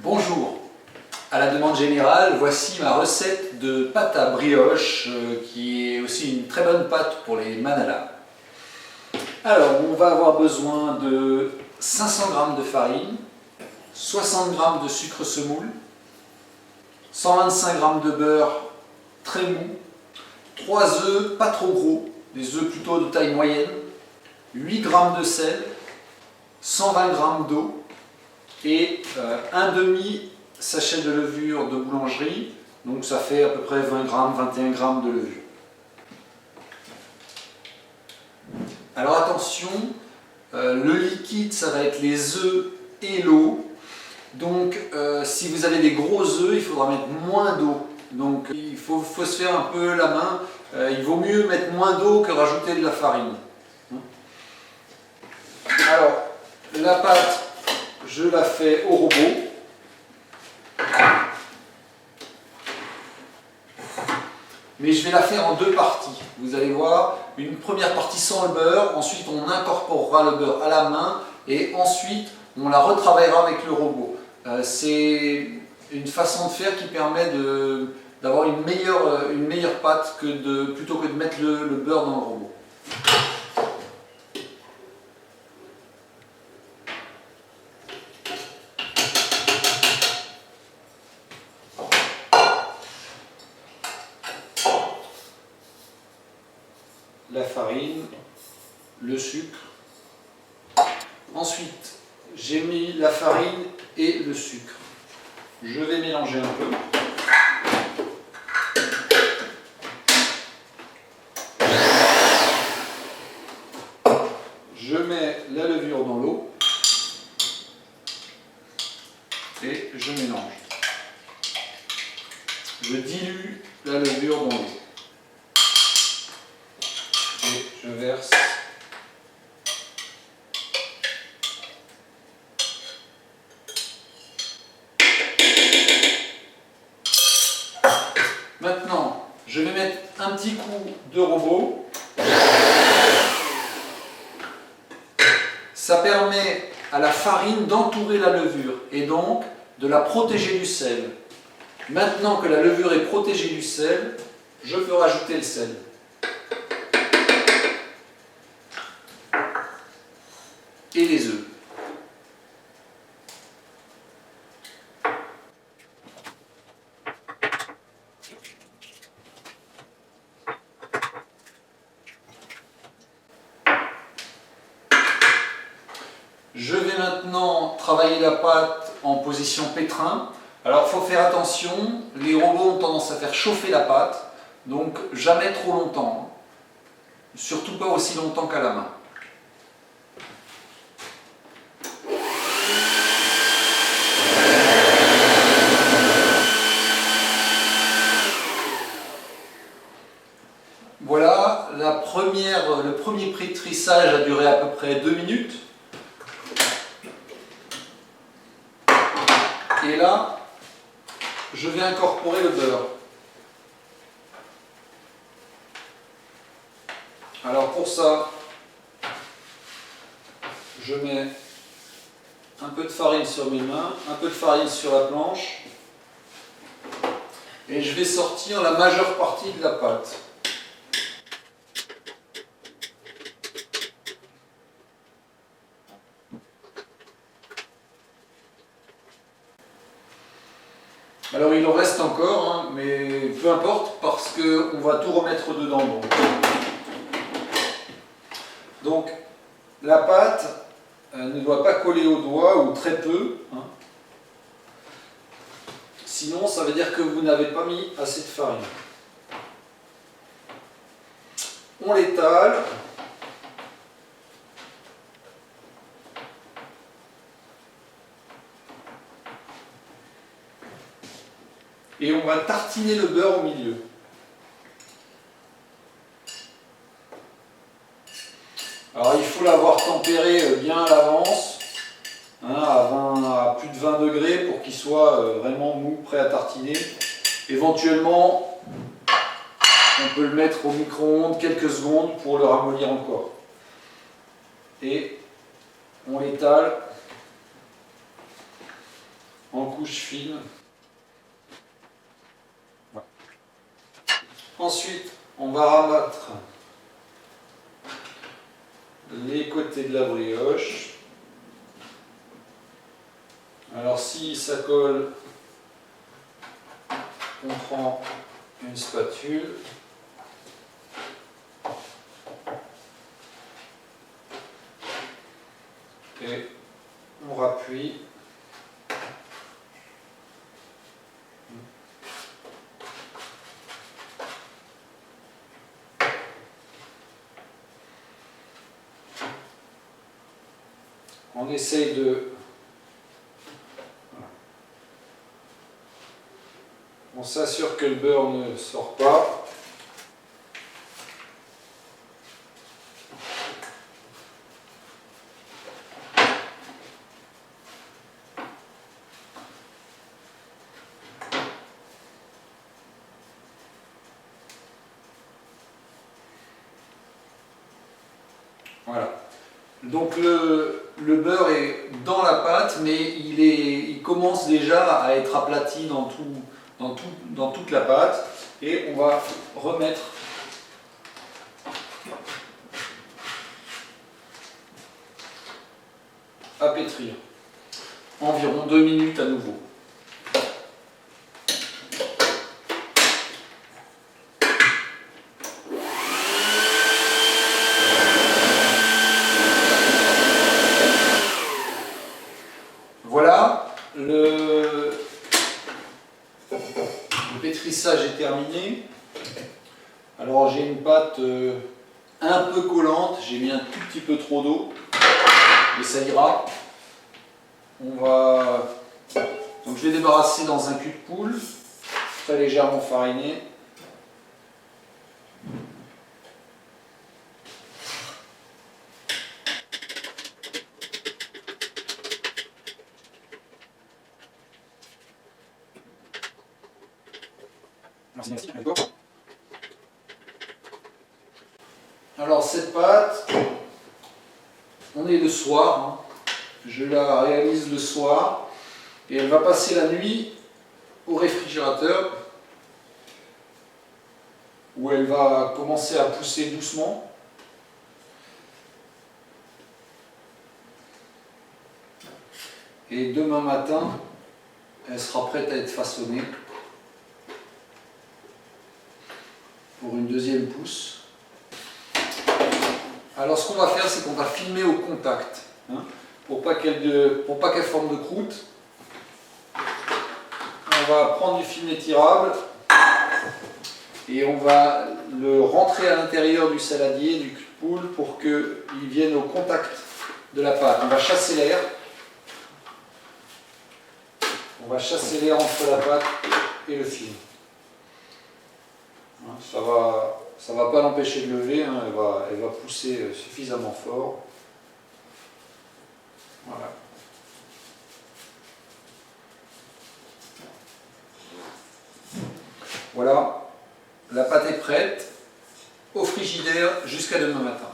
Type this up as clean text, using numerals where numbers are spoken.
Bonjour, à la demande générale, voici ma recette de pâte à brioche qui est aussi une très bonne pâte pour les manalas. Alors, on va avoir besoin de 500 g de farine, 60 g de sucre semoule, 125 g de beurre très mou, 3 œufs pas trop gros, des œufs plutôt de taille moyenne, 8 g de sel, 120 g d'eau et un demi sachet de levure de boulangerie, donc ça fait à peu près 20 g, 21 g de levure. Alors attention, le liquide ça va être les œufs et l'eau, donc si vous avez des gros œufs il faudra mettre moins d'eau, donc il faut se faire un peu la main, il vaut mieux mettre moins d'eau que rajouter de la farine. Alors la pâte je la fais au robot. Mais je vais la faire en deux parties. Vous allez voir, une première partie sans le beurre, ensuite on incorporera le beurre à la main et ensuite on la retravaillera avec le robot. C'est une façon de faire qui permet d'avoir une meilleure pâte plutôt que de mettre le beurre dans le robot. La farine, le sucre. Ensuite, j'ai mis la farine et le sucre. Je vais mélanger un peu. Je mets la levure dans l'eau et je mélange. Je dilue la levure dans l'eau. Et je verse maintenant je vais mettre un petit coup de robot. Ça permet à la farine d'entourer la levure et donc de la protéger du sel. Maintenant que la levure est protégée du sel, je peux rajouter le sel. Et les œufs. Je vais maintenant travailler la pâte en position pétrin. Alors il faut faire attention, les robots ont tendance à faire chauffer la pâte, donc jamais trop longtemps. Surtout pas aussi longtemps qu'à la main. Voilà, le premier pétrissage a duré à peu près 2 minutes. Et là, je vais incorporer le beurre. Alors pour ça, je mets un peu de farine sur mes mains, un peu de farine sur la planche. Et je vais sortir la majeure partie de la pâte. Alors il en reste encore, hein, mais peu importe parce qu'on va tout remettre dedans. Donc la pâte ne doit pas coller au doigt ou très peu. Hein. Sinon ça veut dire que vous n'avez pas mis assez de farine. On l'étale. Et on va tartiner le beurre au milieu. Alors il faut l'avoir tempéré bien à l'avance, hein, à plus de 20 degrés pour qu'il soit vraiment mou, prêt à tartiner. Éventuellement, on peut le mettre au micro-ondes quelques secondes pour le ramollir encore. Et on l'étale en couche fine. Voilà. Ensuite, on va rabattre les côtés de la brioche. Alors si ça colle, on prend une spatule. Et on rappuie. On essaye de... On s'assure que le beurre ne sort pas. Voilà. Donc le beurre est dans la pâte, mais il commence déjà à être aplati dans toute la pâte. Et on va remettre à pétrir. Environ 2 minutes à nouveau. Voilà, le pétrissage est terminé. Alors j'ai une pâte un peu collante, j'ai mis un tout petit peu trop d'eau, mais ça ira. Donc je vais débarrasser dans un cul de poule, très légèrement fariné. Alors cette pâte, on est le soir, hein. Je la réalise le soir et elle va passer la nuit au réfrigérateur où elle va commencer à pousser doucement. Et demain matin, elle sera prête à être façonnée pour une deuxième pousse. Alors ce qu'on va faire, c'est qu'on va filmer au contact, hein, pour pas qu'elle forme de croûte. On va prendre du film étirable et on va le rentrer à l'intérieur du saladier, du cul de poule, pour qu'il vienne au contact de la pâte. On va chasser l'air. On va chasser l'air entre la pâte et le film. Ça va pas l'empêcher de lever, hein, elle va pousser suffisamment fort. Voilà. Voilà, la pâte est prête, au frigidaire jusqu'à demain matin.